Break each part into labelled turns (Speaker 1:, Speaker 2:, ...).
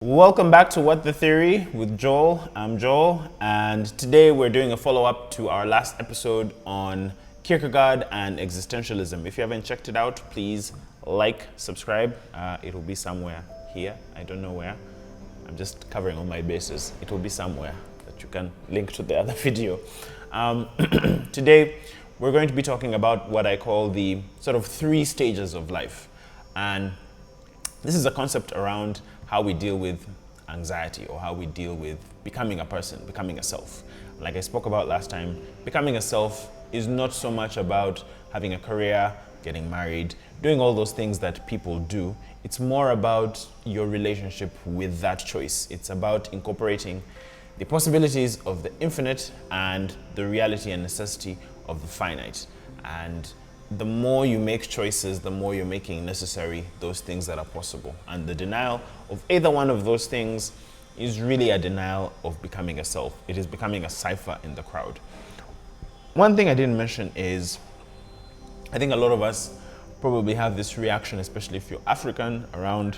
Speaker 1: Welcome back to What the Theory with Joel. I'm Joel, and today we're doing a follow-up to our last episode on Kierkegaard and existentialism. If you haven't checked it out, please like, subscribe. It'll be somewhere here. I don't know where. I'm just covering all my bases. It will be somewhere that you can link to the other video. Today, we're going to be talking about what I call the sort of 3 stages of life. And this is a concept around how we deal with anxiety or how we deal with becoming a person, becoming a self. Like I spoke about last time, becoming a self is not so much about having a career, getting married, doing all those things that people do. It's more about your relationship with that choice. It's about incorporating the possibilities of the infinite and the reality and necessity of the finite. And the more you make choices, the more you're making necessary those things that are possible. And the denial of either one of those things is really a denial of becoming a self. It is becoming a cipher in the crowd. One thing I didn't mention is, I think a lot of us probably have this reaction, especially if you're African, around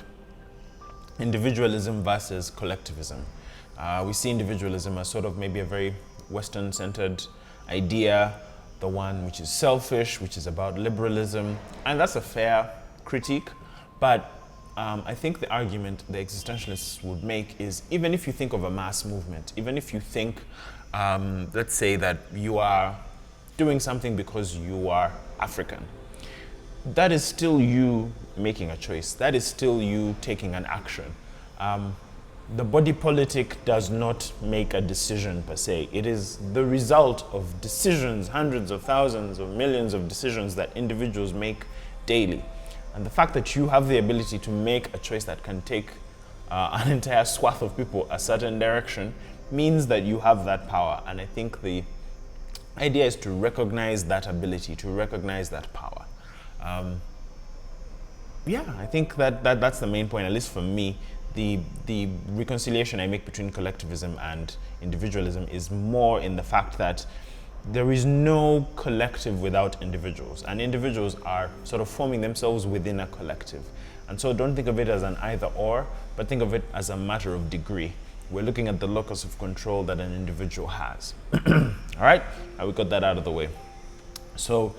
Speaker 1: individualism versus collectivism. We see individualism as sort of maybe a very Western-centered idea, the one which is selfish, which is about liberalism, and that's a fair critique. But I think the argument the existentialists would make is, even if you think of a mass movement, even if you think, let's say that you are doing something because you are African, that is still you making a choice. That is still you taking an action. The body politic does not make a decision per se. It is the result of decisions, hundreds of thousands of millions of decisions that individuals make daily. And the fact that you have the ability to make a choice that can take an entire swath of people a certain direction means that you have that power. And I think the idea is to recognize that ability, to recognize that power. I think that's the main point, at least for me. The reconciliation I make between collectivism and individualism is more in the fact that there is no collective without individuals, and individuals are sort of forming themselves within a collective. And so don't think of it as an either or, but think of it as a matter of degree. We're looking at the locus of control that an individual has. All right, we got that out of the way. So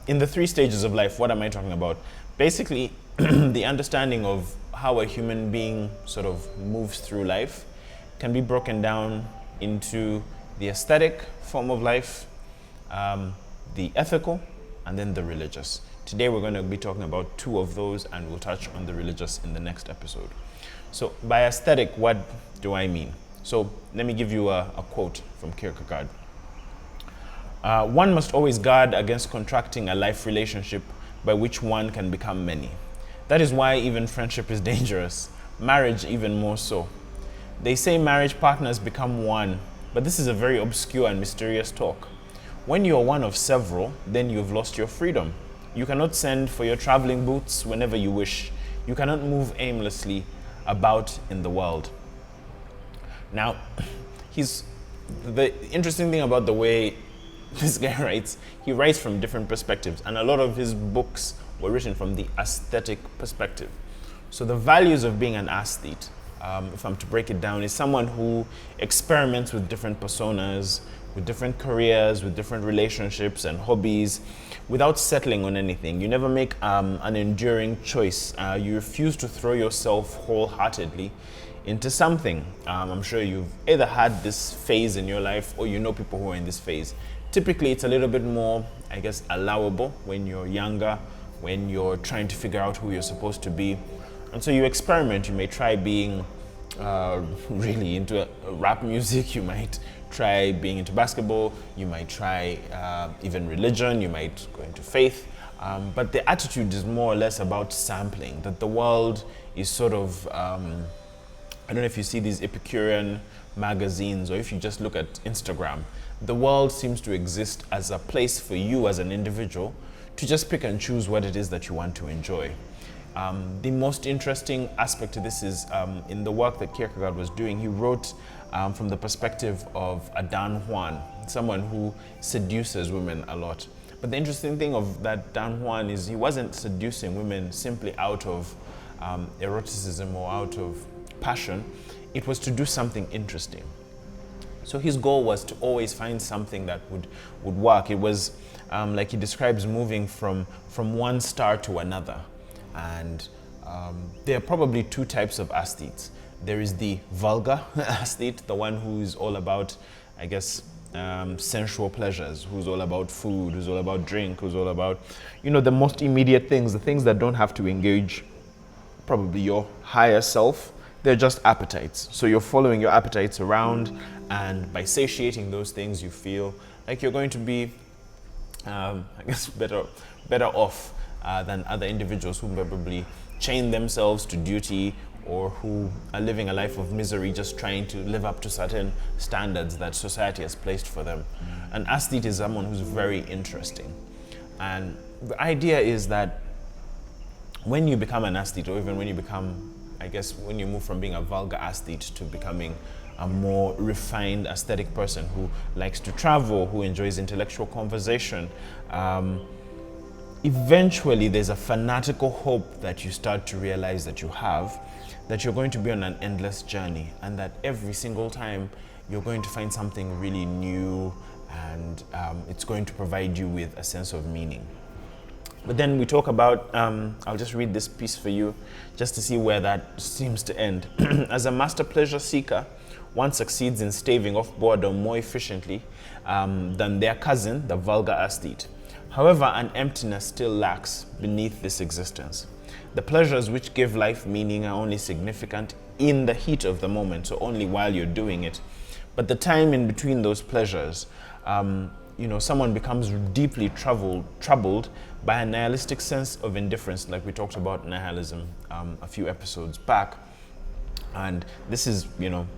Speaker 1: in the 3 stages of life, what am I talking about? Basically, the understanding of how a human being sort of moves through life can be broken down into the aesthetic form of life, the ethical, and then the religious. Today we're going to be talking about 2 of those, and we'll touch on the religious in the next episode. So by aesthetic, what do I mean? So let me give you a quote from Kierkegaard. One must always guard against contracting a life relationship by which one can become many. That is why even friendship is dangerous, marriage even more so. They say marriage partners become one, but this is a very obscure and mysterious talk. When you are one of several, then you've lost your freedom. You cannot send for your traveling boots whenever you wish. You cannot move aimlessly about in the world. Now, the interesting thing about the way this guy writes, he writes from different perspectives, and a lot of his books were written from the aesthetic perspective. So the values of being an aesthete, if I'm to break it down, is someone who experiments with different personas, with different careers, with different relationships and hobbies, without settling on anything. You never make an enduring choice. You refuse to throw yourself wholeheartedly into something. I'm sure you've either had this phase in your life, or you know people who are in this phase. Typically, it's a little bit more, I guess, allowable when you're younger, when you're trying to figure out who you're supposed to be. And so you experiment. You may try being really into rap music. You might try being into basketball. You might try even religion. You might go into faith. But the attitude is more or less about sampling, that the world is sort of, I don't know if you see these Epicurean magazines, or if you just look at Instagram, the world seems to exist as a place for you as an individual to just pick and choose what it is that you want to enjoy. The most interesting aspect to this is in the work that Kierkegaard was doing, he wrote from the perspective of a Don Juan, someone who seduces women a lot. But the interesting thing of that Don Juan is he wasn't seducing women simply out of eroticism or out of passion, it was to do something interesting. So his goal was to always find something that would work. It was like he describes moving from one star to another. And there are probably two types of aesthetes. There is the vulgar aesthete, the one who is all about, I guess, sensual pleasures, who's all about food, who's all about drink, who's all about, the most immediate things, the things that don't have to engage probably your higher self. They're just appetites. So you're following your appetites around, and by satiating those things, you feel like you're going to be, I guess, better off than other individuals who probably chain themselves to duty, or who are living a life of misery just trying to live up to certain standards that society has placed for them. An aesthete is someone who's very interesting. And the idea is that when you become an aesthete, or even when you become, I guess, when you move from being a vulgar aesthete to becoming a more refined aesthetic person who likes to travel, who enjoys intellectual conversation, eventually there's a fanatical hope that you start to realize that you have, that you're going to be on an endless journey, and that every single time you're going to find something really new, and it's going to provide you with a sense of meaning. But then we talk about, I'll just read this piece for you just to see where that seems to end. As a master pleasure seeker, one succeeds in staving off boredom more efficiently than their cousin, the vulgar aesthete. However, an emptiness still lacks beneath this existence. The pleasures which give life meaning are only significant in the heat of the moment, so only while you're doing it. But the time in between those pleasures, someone becomes deeply troubled by a nihilistic sense of indifference, like we talked about nihilism a few episodes back. And this is,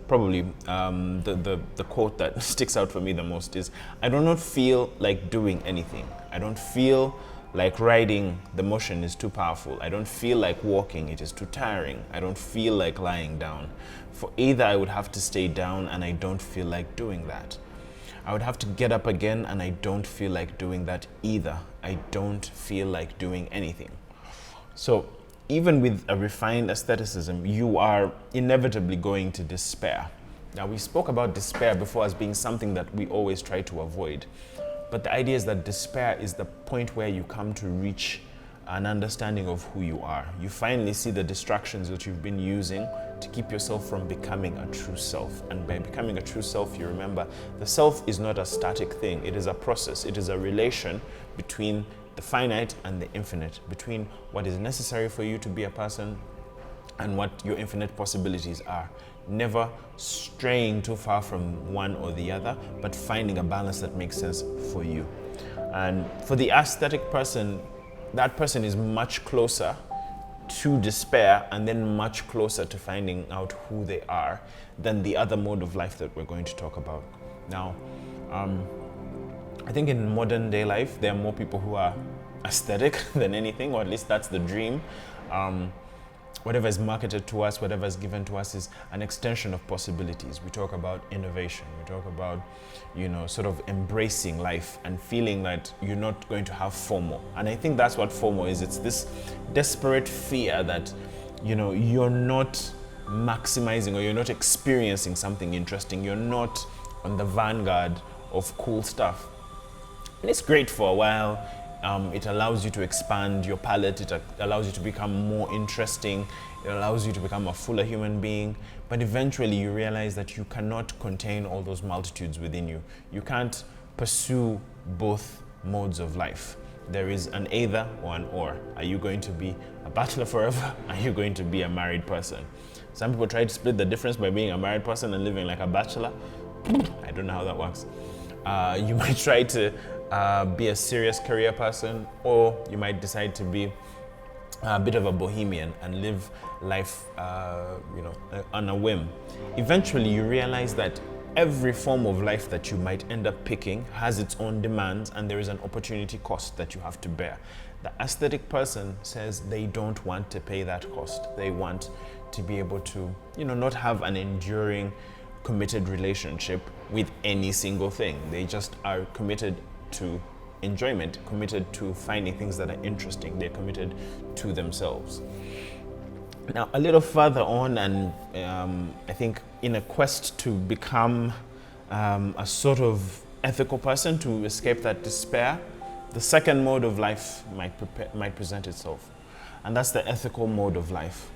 Speaker 1: probably the quote that sticks out for me the most is, I do not feel like doing anything. I don't feel like riding, the motion is too powerful. I don't feel like walking, it is too tiring. I don't feel like lying down. For either I would have to stay down, and I don't feel like doing that. I would have to get up again, and I don't feel like doing that either. I don't feel like doing anything. So even with a refined aestheticism, you are inevitably going to despair. Now, we spoke about despair before as being something that we always try to avoid. But the idea is that despair is the point where you come to reach an understanding of who you are. You finally see the distractions that you've been using to keep yourself from becoming a true self. And by becoming a true self, you remember the self is not a static thing. It is a process. It is a relation between the finite and the infinite, between what is necessary for you to be a person and what your infinite possibilities are. Never straying too far from one or the other, but finding a balance that makes sense for you. And for the aesthetic person, that person is much closer to despair and then much closer to finding out who they are than the other mode of life that we're going to talk about. Now, I think in modern day life, there are more people who are aesthetic than anything, or at least that's the dream. Whatever is marketed to us, whatever is given to us is an extension of possibilities. We talk about innovation. We talk about, sort of embracing life and feeling that you're not going to have FOMO. And I think that's what FOMO is. It's this desperate fear that, you're not maximizing or you're not experiencing something interesting. You're not on the vanguard of cool stuff. And it's great for a while. It allows you to expand your palette. It allows you to become more interesting. It allows you to become a fuller human being. But eventually you realize that you cannot contain all those multitudes within you. You can't pursue both modes of life. There is an either or an or. Are you going to be a bachelor forever? Are you going to be a married person? Some people try to split the difference by being a married person and living like a bachelor. I don't know how that works. You might try to be a serious career person, or you might decide to be a bit of a bohemian and live life, on a whim. Eventually, you realize that every form of life that you might end up picking has its own demands, and there is an opportunity cost that you have to bear. The aesthetic person says they don't want to pay that cost. They want to be able to, not have an enduring, committed relationship with any single thing. They just are committed to enjoyment, committed to finding things that are interesting. They're committed to themselves. Now, a little further on, and I think in a quest to become a sort of ethical person, to escape that despair, the second mode of life might present itself, and that's the ethical mode of life.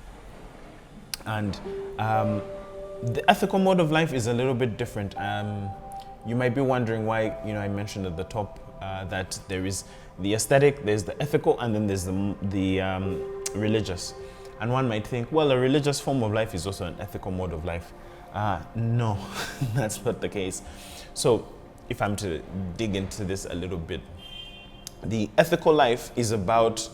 Speaker 1: And the ethical mode of life is a little bit different. You might be wondering why, I mentioned at the top that there is the aesthetic, there's the ethical, and then there's the religious. And one might think, well, a religious form of life is also an ethical mode of life. No, that's not the case. So if I'm to dig into this a little bit, the ethical life is about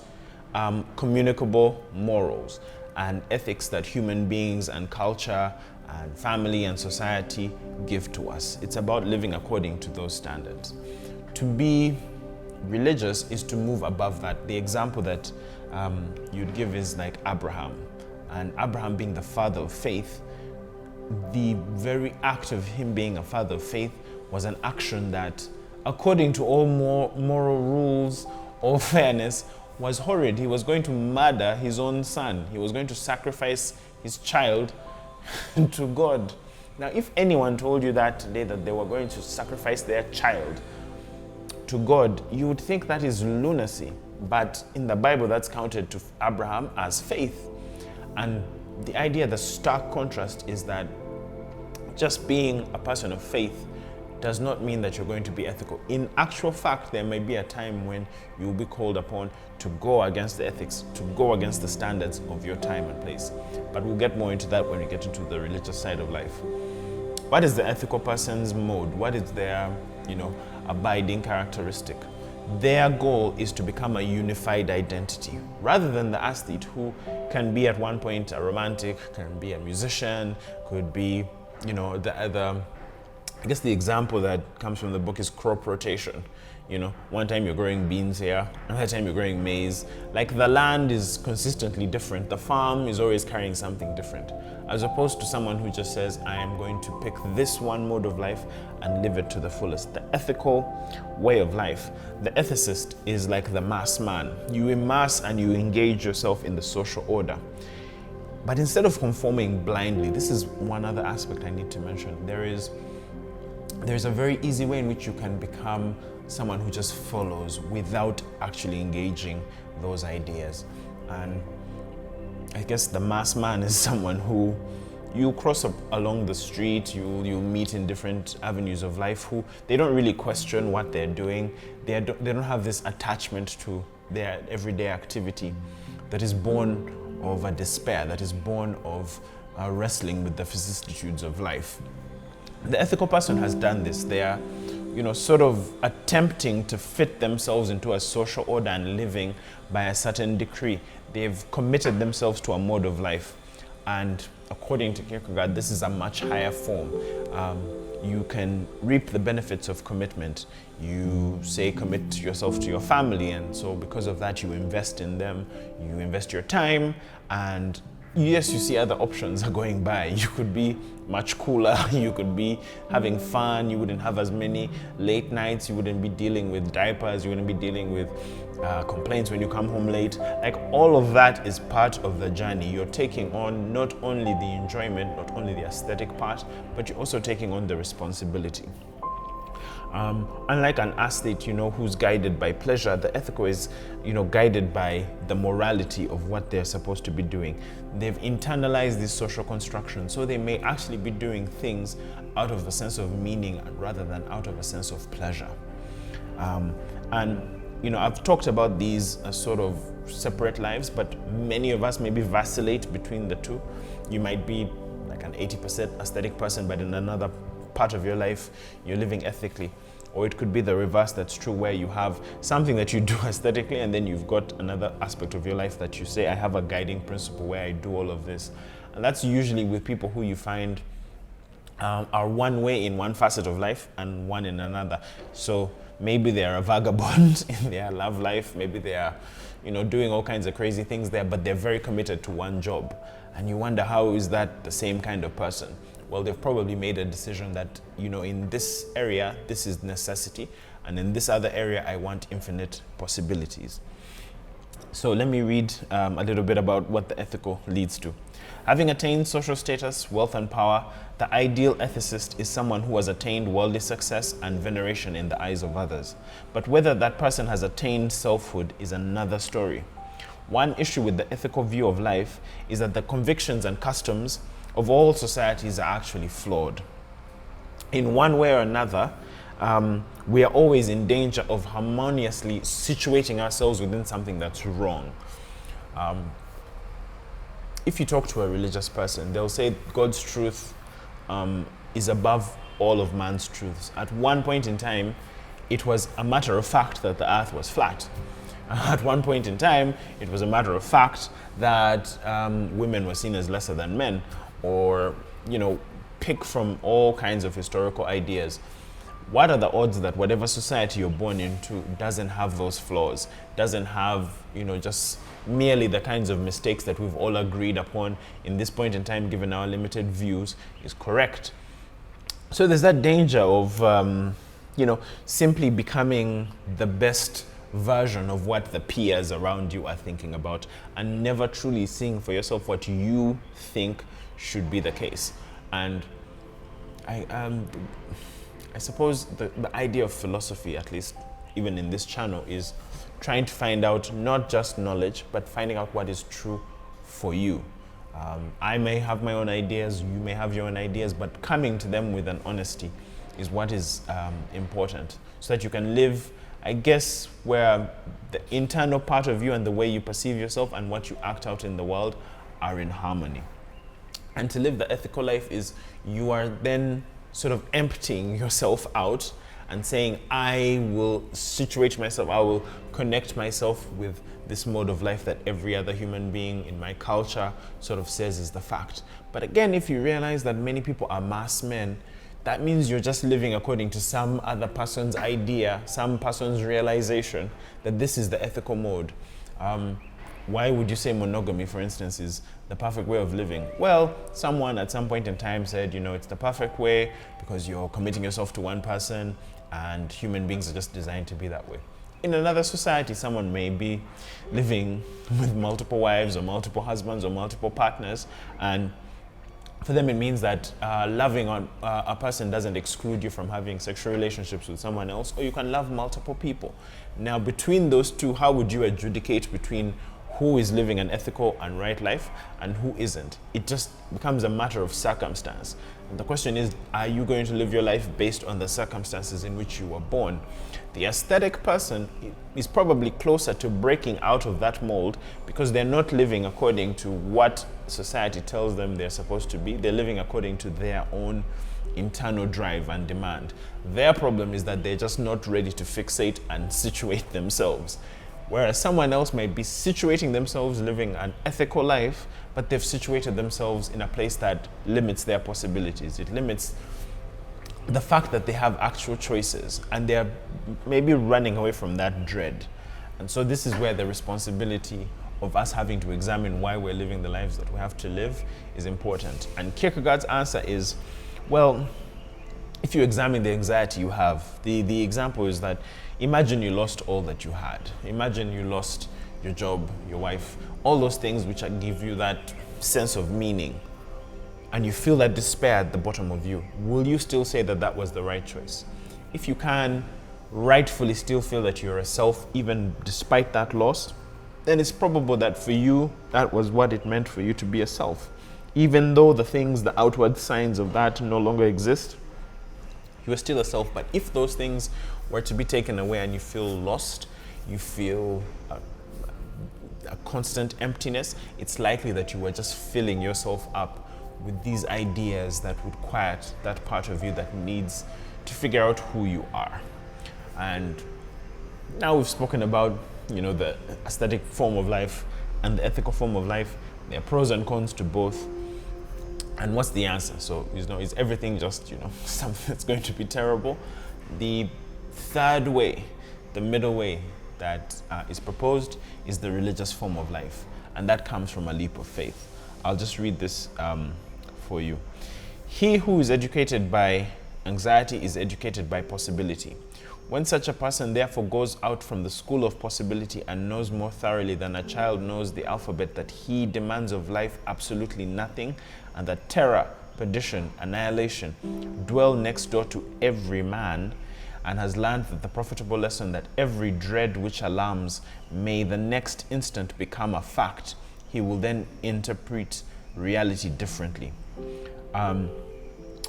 Speaker 1: communicable morals and ethics that human beings and culture and family and society give to us. It's about living according to those standards. To be religious is to move above that. The example that you'd give is like Abraham, and Abraham being the father of faith. The very act of him being a father of faith was an action that, according to all moral rules or fairness, was horrid. He was going to murder his own son. He was going to sacrifice his child to God. Now, if anyone told you that today, that they were going to sacrifice their child to God, you would think that is lunacy. But in the Bible, that's counted to Abraham as faith. And the idea, the stark contrast is that just being a person of faith does not mean that you're going to be ethical. In actual fact, there may be a time when you will be called upon to go against the ethics, to go against the standards of your time and place. But we'll get more into that when we get into the religious side of life. What is the ethical person's mode? What is their, abiding characteristic? Their goal is to become a unified identity, rather than the aesthete who can be at one point a romantic, can be a musician, could be, I guess the example that comes from the book is crop rotation. One time you're growing beans here, another time you're growing maize. Like, the land is consistently different. The farm is always carrying something different, as opposed to someone who just says, I am going to pick this one mode of life and live it to the fullest. The ethical way of life. The ethicist is like the mass man. You immerse and you engage yourself in the social order. But instead of conforming blindly, this is one other aspect I need to mention. There's a very easy way in which you can become someone who just follows without actually engaging those ideas. And I guess the mass man is someone who you cross up along the street, you meet in different avenues of life, who they don't really question what they're doing. They don't have this attachment to their everyday activity that is born of a despair, that is born of wrestling with the vicissitudes of life. The ethical person has done this. They are, sort of attempting to fit themselves into a social order and living by a certain decree. They've committed themselves to a mode of life. And according to Kierkegaard, this is a much higher form. You can reap the benefits of commitment. You say commit yourself to your family, and so because of that you invest in them, you invest your time, and yes, you see other options are going by. You could be much cooler, you could be having fun, you wouldn't have as many late nights, you wouldn't be dealing with diapers, you wouldn't be dealing with complaints when you come home late. Like, all of that is part of the journey. You're taking on not only the enjoyment, not only the aesthetic part, but you're also taking on the responsibility. Unlike an aesthete, who's guided by pleasure, the ethical is, guided by the morality of what they're supposed to be doing. They've internalized this social construction, so they may actually be doing things out of a sense of meaning rather than out of a sense of pleasure. I've talked about these as sort of separate lives, but many of us maybe vacillate between the two. You might be like an 80% aesthetic person, but in another part of your life you're living ethically. Or it could be the reverse that's true, where you have something that you do aesthetically, and then you've got another aspect of your life that you say, I have a guiding principle where I do all of this. And that's usually with people who you find are one way in one facet of life and one in another. So maybe they're a vagabond in their love life, maybe they are doing all kinds of crazy things there, but they're very committed to one job. And you wonder, how is that the same kind of person? Well, they've probably made a decision that, in this area, this is necessity, and in this other area, I want infinite possibilities. So let me read a little bit about what the ethical leads to. Having attained social status, wealth, and power, the ideal ethicist is someone who has attained worldly success and veneration in the eyes of others. But whether that person has attained selfhood is another story. One issue with the ethical view of life is that the convictions and customs of all societies are actually flawed. In one way or another, we are always in danger of harmoniously situating ourselves within something that's wrong. If you talk to a religious person, they'll say God's truth is above all of man's truths. At one point in time, it was a matter of fact that the earth was flat. At one point in time, it was a matter of fact that women were seen as lesser than men, or, pick from all kinds of historical ideas. What are the odds that whatever society you're born into doesn't have those flaws, doesn't have, just merely the kinds of mistakes that we've all agreed upon in this point in time, given our limited views, is correct? So there's that danger of, simply becoming the best version of what the peers around you are thinking about, and never truly seeing for yourself what you think should be the case. And I suppose the idea of philosophy, at least even in this channel, is trying to find out not just knowledge, but finding out what is true for you. I may have my own ideas, you may have your own ideas, but coming to them with an honesty is what is important, so that you can live, I guess, where the internal part of you and the way you perceive yourself and what you act out in the world are in harmony. And to live the ethical life is you are then sort of emptying yourself out and saying, I will situate myself, I will connect myself with this mode of life that every other human being in my culture sort of says is the fact. But again, if you realize that many people are mass men, that means you're just living according to some other person's idea, some person's realization that this is the ethical mode. Why would you say monogamy, for instance, is the perfect way of living? Well, someone at some point in time said, it's the perfect way because you're committing yourself to one person and human beings are just designed to be that way. In another society, someone may be living with multiple wives or multiple husbands or multiple partners, and for them it means that loving on a person doesn't exclude you from having sexual relationships with someone else, or you can love multiple people. Now, between those two, how would you adjudicate between who is living an ethical and right life and who isn't? It just becomes a matter of circumstance. And the question is, are you going to live your life based on the circumstances in which you were born? The aesthetic person is probably closer to breaking out of that mold because they're not living according to what society tells them they're supposed to be. They're living according to their own internal drive and demand. Their problem is that they're just not ready to fixate and situate themselves. Whereas someone else might be situating themselves, living an ethical life, but they've situated themselves in a place that limits their possibilities. It limits the fact that they have actual choices, and they're maybe running away from that dread. And so this is where the responsibility of us having to examine why we're living the lives that we have to live is important. And Kierkegaard's answer is, well, if you examine the anxiety you have, the example is that imagine you lost all that you had. Imagine you lost your job, your wife, all those things which give you that sense of meaning, and you feel that despair at the bottom of you. Will you still say that that was the right choice? If you can rightfully still feel that you're a self, even despite that loss, then it's probable that for you, that was what it meant for you to be a self. Even though the things, the outward signs of that no longer exist, you are still a self. But if those things were to be taken away and you feel lost, you feel a constant emptiness, it's likely that you were just filling yourself up with these ideas that would quiet that part of you that needs to figure out who you are. And now we've spoken about, the aesthetic form of life and the ethical form of life. There are pros and cons to both. And what's the answer? So, is everything just, something that's going to be terrible? The third way, the middle way that is proposed is the religious form of life. And that comes from a leap of faith. I'll just read this for you. He who is educated by Anxiety is educated by possibility. When such a person therefore goes out from the school of possibility and knows more thoroughly than a child knows the alphabet that he demands of life absolutely nothing, and that terror, perdition, annihilation dwell next door to every man, and has learned that the profitable lesson that every dread which alarms may the next instant become a fact, he will then interpret reality differently.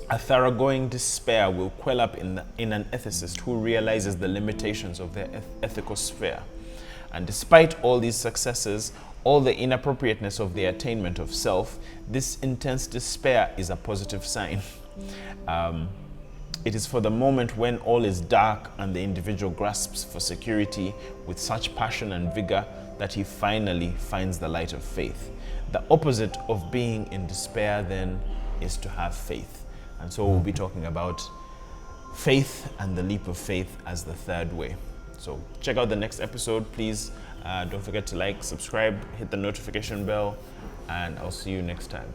Speaker 1: A thoroughgoing despair will quell up in an ethicist who realizes the limitations of their ethical sphere. And despite all these successes, all the inappropriateness of the attainment of self, this intense despair is a positive sign. It is for the moment when all is dark and the individual grasps for security with such passion and vigor that he finally finds the light of faith. The opposite of being in despair then is to have faith. And so we'll be talking about faith and the leap of faith as the third way. So check out the next episode. Please don't forget to like, subscribe, hit the notification bell, and I'll see you next time.